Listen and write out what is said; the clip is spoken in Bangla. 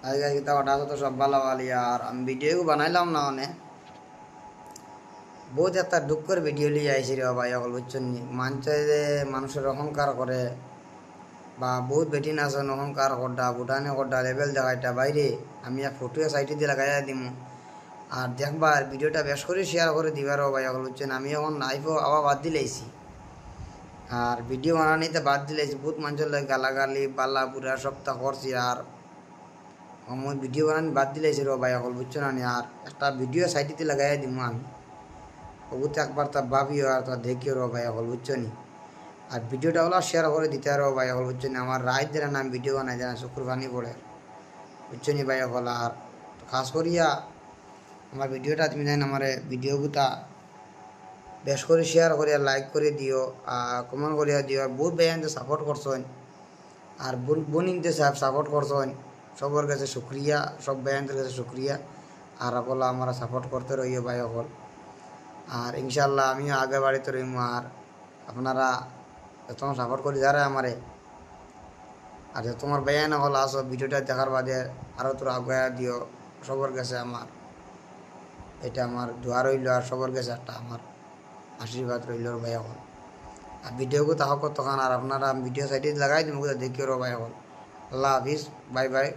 আজকে কিতা ওটা তো সব ভালো ভালি আর আমি ভিডিও বানাইলাম না অনেক বহুত একটা দুঃখের ভিডিও লিয়ে আইসি রে ভাই অকল বুঝছেন নি মানছে যে মানুষের অহংকার করে বা বহুত বেটি নাচন অহংকার করডা ভুটানে করডা লেভেল দেখাইটা বাইরে আমি এক ফটো সাইটে দিয়ে লাগাইয়া দিমু আর দেখবার ভিডিওটা বেশ করে শেয়ার করে দিবার ভাই অকল বুঝছেন আমি এখন আইফো আবার বাদ দিলেছি আর ভিডিও বানানিতে বাদ দিলেছি বহুত মানুষের লাগে গালাগালি বাল্লা পুরা সপ্তাহ করছি আর আমার ভিডিও বানানি বাদ দিলেছি রো ভাই অকল বুঝছো না নি আর একটা ভিডিও সাইটে লাগাইয়া দিমু আমি ওগুতে একবার তা ভাবিও আর তা দেখিও রো ভাই অকল বুঝছো নি আর ভিডিওটা হলো শেয়ার করে দিতে আরো ভাই অকল বুঝছো নি আমার রাত দিলে না ভিডিও বানাই জানা শুক্র পানি পড়ে বুঝছো নি ভাই অকল আর খাস করিয়া আমার ভিডিওটা তুমি জানেন আমার ভিডিওগুতা বেশ করে শেয়ার করিয়া লাইক করে দিও আর কমেন্ট করিয়া দিও আর বহুত ভাই সাপোর্ট করছেন আর বোনিনতে সাপোর্ট করছেন সবার কাছে শুক্রিয়া সব ভাইয়ানদের কাছে শুক্রিয়া আর বলা আমরা সাপোর্ট করতে রইও ভাই অকল আর ইনশাল্লাহ আমিও আগে বাড়িতে রইম আর আপনারা তোমার সাপোর্ট করি যারা আমারে আর তোমার ভাইয়ান হল আসো ভিডিওটা দেখার বাদে আরও তোর আগে দিও সবার কাছে আমার এটা আমার দোয়া রইল আর সবার কাছে একটা আমার আশীর্বাদ রইল ভাই এখন আর ভিডিওকে তাহ কতক্ষণ আর আপনারা ভিডিও সাইডে লাগাই তুমি দেখিও ভাই এখন আল্লাহ হাফিজ বাই বাই